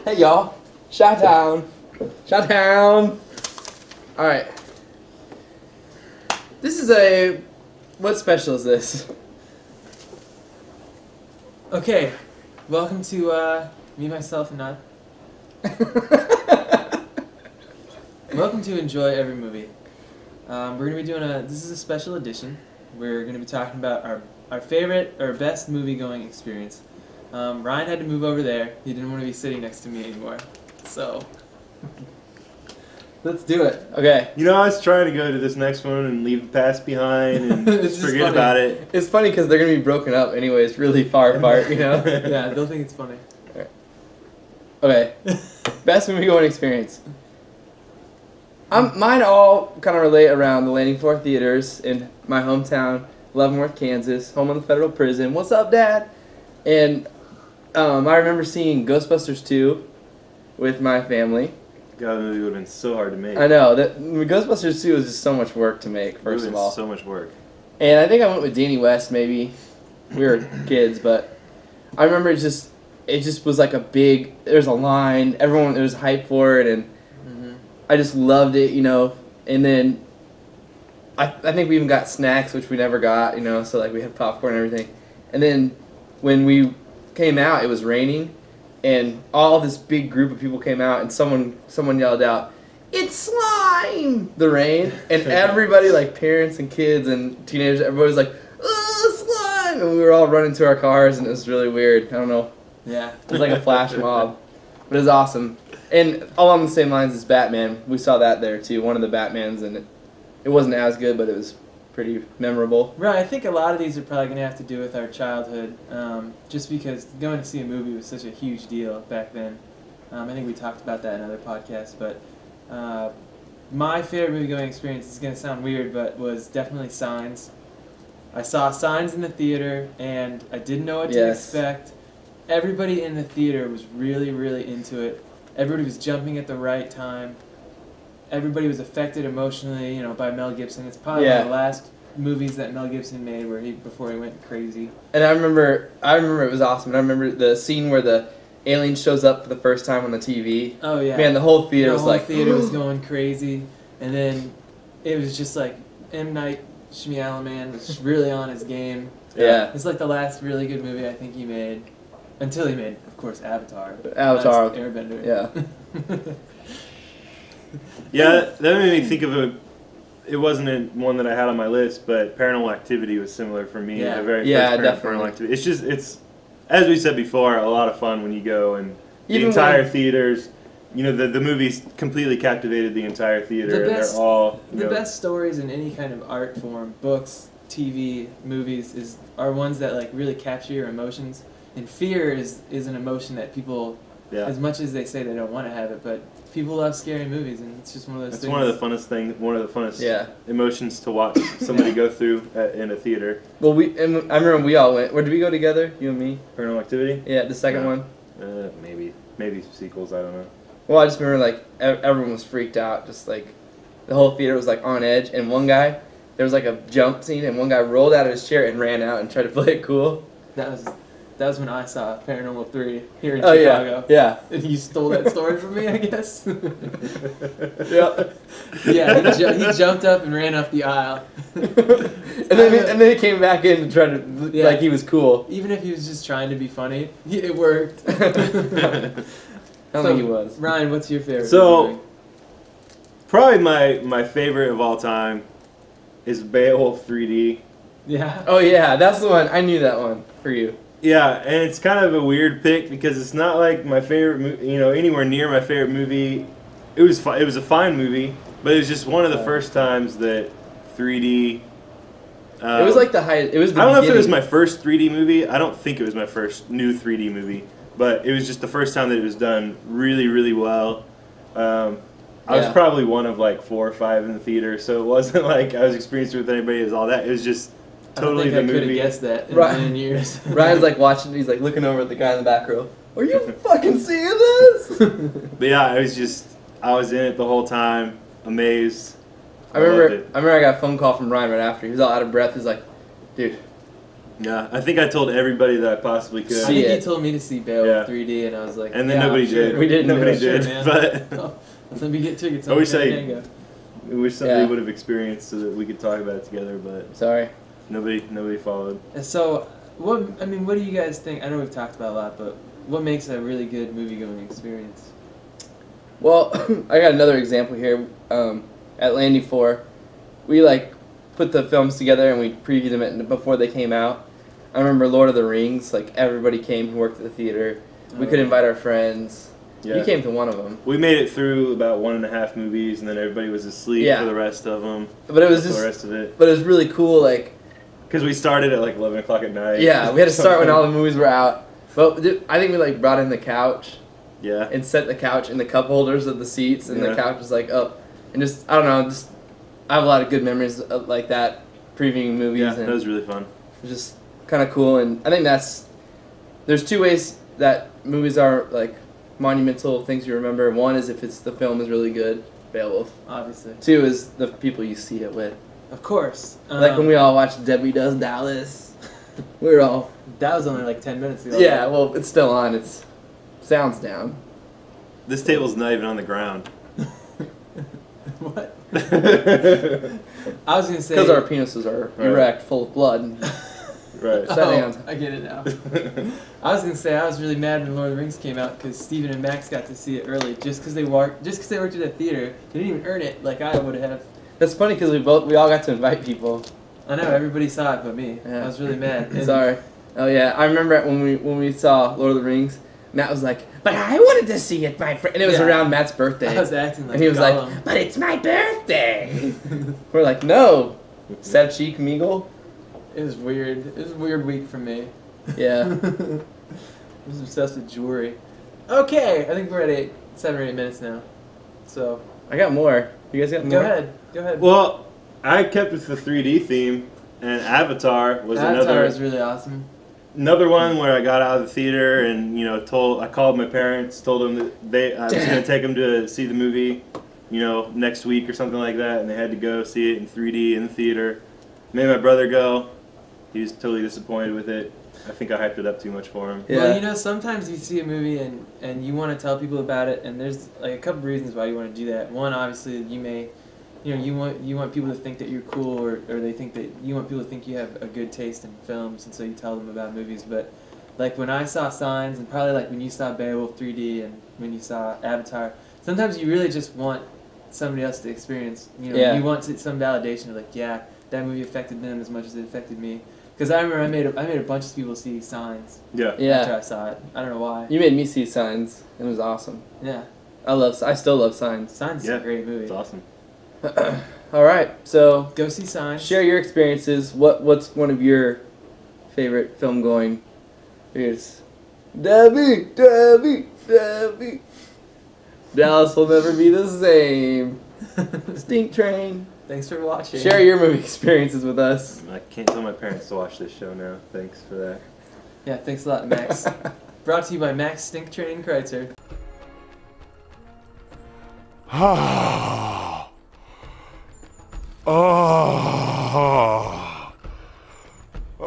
Hey y'all, Chi-Town. Chi-Town. Alright. This is a... What special is this? Okay, welcome to me, myself, and I. Welcome to Enjoy Every Movie. We're going to be doing this is a special edition. We're going to be talking about our favorite, or best movie-going experience. Ryan had to move over there. He didn't want to be sitting next to me anymore. So, let's do it. Okay. You know, I was trying to go to this next one and leave the past behind and just forget about it. It's funny because they're going to be broken up anyways, really far apart, you know? Yeah, they'll think it's funny. Right. Okay. Best movie-going experience. Mine all kind of relate around the Landing Floor Theaters in my hometown, Leavenworth, Kansas, home of the federal prison. What's up, Dad? And I remember seeing Ghostbusters 2 with my family. God, the movie would have been so hard to make. I know. Ghostbusters 2 was just so much work to make, first of all. So much work. And I think I went with Danny West, maybe. We were kids, but I remember it just was like a big, there was a line, everyone, there was hype for it, and I just loved it, you know. And then I think we even got snacks, which we never got, you know, so like we had popcorn and everything. And then when we came out, it was raining, and all this big group of people came out, and someone yelled out, "It's slime!" The rain, and everybody, like parents and kids and teenagers, everybody was like, "Oh, slime!" And we were all running to our cars, and it was really weird. I don't know. Yeah. It was like a flash mob, but it was awesome. And along the same lines as Batman, we saw that there too. One of the Batmans, and it wasn't as good, but it was pretty memorable. Right, I think a lot of these are probably going to have to do with our childhood, just because going to see a movie was such a huge deal back then. I think we talked about that in other podcasts, but my favorite movie-going experience, is going to sound weird, but was definitely Signs. I saw Signs in the theater, and I didn't know what to expect. Everybody in the theater was really, really into it. Everybody was jumping at the right time. Everybody was affected emotionally, you know, by Mel Gibson. It's probably one of the last movies that Mel Gibson made before he went crazy. And I remember it was awesome. And I remember the scene where the alien shows up for the first time on the TV. Oh yeah. Man, the whole theater was like... The whole theater was going crazy. And then it was just like M. Night Shyamalan was really on his game. Yeah. It's like the last really good movie I think he made. Until he made, of course, Avatar. Avatar. Airbender. Yeah. Yeah, that made me think of it wasn't one that I had on my list, but Paranormal Activity was similar for me. Yeah. The very first definitely. Paranormal Activity. It's, as we said before, a lot of fun when you go and the entire theaters, you know, the movies completely captivated the entire theater. The best stories in any kind of art form, books, TV, movies, are ones that like really capture your emotions. And fear is an emotion that people, as much as they say they don't want to have it, but people love scary movies, and it's just one of those things. It's one of the funnest emotions to watch somebody go through in a theater. Well, I remember we all went. Where did we go together? You and me? Paranormal Activity? Yeah, the second one. Maybe sequels, I don't know. Well, I just remember like everyone was freaked out, just like the whole theater was like on edge, and one guy, there was like a jump scene, and one guy rolled out of his chair and ran out and tried to play it cool. That was when I saw Paranormal 3 here in Chicago. Yeah. And you stole that story from me, I guess. Yeah. Yeah, he jumped up and ran up the aisle. and then he came back in and tried to like he was cool. Even if he was just trying to be funny, it worked. I don't think he was. Ryan, what's your favorite? So, probably my favorite of all time is Beowulf 3D. Yeah. Oh yeah, that's the one. I knew that one for you. Yeah, and it's kind of a weird pick because it's not like my favorite, anywhere near my favorite movie. It was a fine movie, but it was just one of the first times that 3D. It was like the highest. It was. I don't know if it was my first 3D movie. I don't think it was my first new 3D movie, but it was just the first time that it was done really, really well. I was probably one of like 4 or 5 in the theater, so it wasn't like I was experienced with anybody. It was all that. It was just. Totally the movie. I could have guessed that in a million years. Ryan's like watching, he's like looking over at the guy in the back row. Are you fucking seeing this? But yeah, I was in it the whole time, amazed. I remember I got a phone call from Ryan right after. He was all out of breath. He's like, dude, Yeah, I think I told everybody that I possibly could. I See think it. you told me to see Beowulf 3D, and I was like, And then yeah, nobody sure. did. We didn't. Nobody Sure, did. man. But Oh, let me get tickets. I wish on I- Fandango. I wish somebody Yeah. would have experienced so that we could talk about it together. But Sorry. nobody followed. And so, what do you guys think? I know we've talked about a lot, but what makes a really good movie-going experience? Well, I got another example here. At Landy 4, we like put the films together and we previewed them before they came out. I remember Lord of the Rings. Like everybody came who worked at the theater. We could invite our friends. Yeah. You came to one of them. We made it through about 1.5 movies, and then everybody was asleep Yeah. for the rest of them. But it was the just. rest of it. But it was really cool. Like Because we started at like 11 o'clock at night. yeah, we had to start when all the movies were out. But I think we like brought in the couch Yeah. and set the couch in the cup holders of the seats, and Yeah. the couch was like up, and just I don't know. Just I have a lot of good memories of like that previewing movies. Yeah, and that was really fun. It's just kind of cool, and I think there's two ways that movies are like monumental things you remember. One is if the film is really good, Beowulf. Obviously, Two is the people you see it with. of course. Like when we all watched Debbie Does Dallas, we were all that was only like 10 minutes ago. yeah. Well, it's still on. It's sounds down. This table's not even on the ground. What? I was gonna say Because our penises are Right. erect, full of blood. And Right. Set hands. I get it now. I was gonna say I was really mad when Lord of the Rings came out because Steven and Max got to see it early just because they worked at the theater. They didn't even earn it like I would have. That's funny because we all got to invite people. I know everybody saw it but me. Yeah. I was really mad. And Sorry. Oh yeah, I remember when we saw Lord of the Rings. Matt was like, "But I wanted to see it, my friend," and it was Yeah. around Matt's birthday. I was acting like and he was Gollum. like, "But it's my birthday." We're like, "No, Seb Cheek Meagle." It was weird. It was a weird week for me. Yeah. I was obsessed with jewelry. Okay, I think we're at 7 or 8 minutes now. So I got more. You guys got more? go ahead. Go ahead. Well, I kept with the 3D theme, and Avatar was Avatar is really awesome. another one where I got out of the theater and I called my parents, told them that I was going to take them to see the movie, next week or something like that, and they had to go see it in 3D in the theater. Made my brother go. He was totally disappointed with it. I think I hyped it up too much for him. Yeah. Well, sometimes you see a movie and you want to tell people about it, and there's like a couple reasons why you want to do that. One, obviously, you want people to think that you're cool, or they think that you want people to think you have a good taste in films, and so you tell them about movies. But like when I saw Signs, and probably like when you saw Beowulf 3D, and when you saw Avatar, sometimes you really just want somebody else to experience. Yeah. You want some validation of like, yeah, that movie affected them as much as it affected me. Because I remember I made a bunch of people see Signs Yeah. after Yeah. I saw it. I don't know why. You made me see Signs. It was awesome. Yeah, I still love Signs. Signs is Yeah, a great movie. It's awesome. All right, so Go see Signs. share your experiences. What's one of your favorite film going? Here's Debbie. Dallas will never be the same. Stink Train. Thanks for watching. Share your movie experiences with us. I can't tell my parents to watch this show now. Thanks for that. Yeah, thanks a lot, Max. Brought to you by Max Stink Train Kreitzer. Ah. Oh. Oh.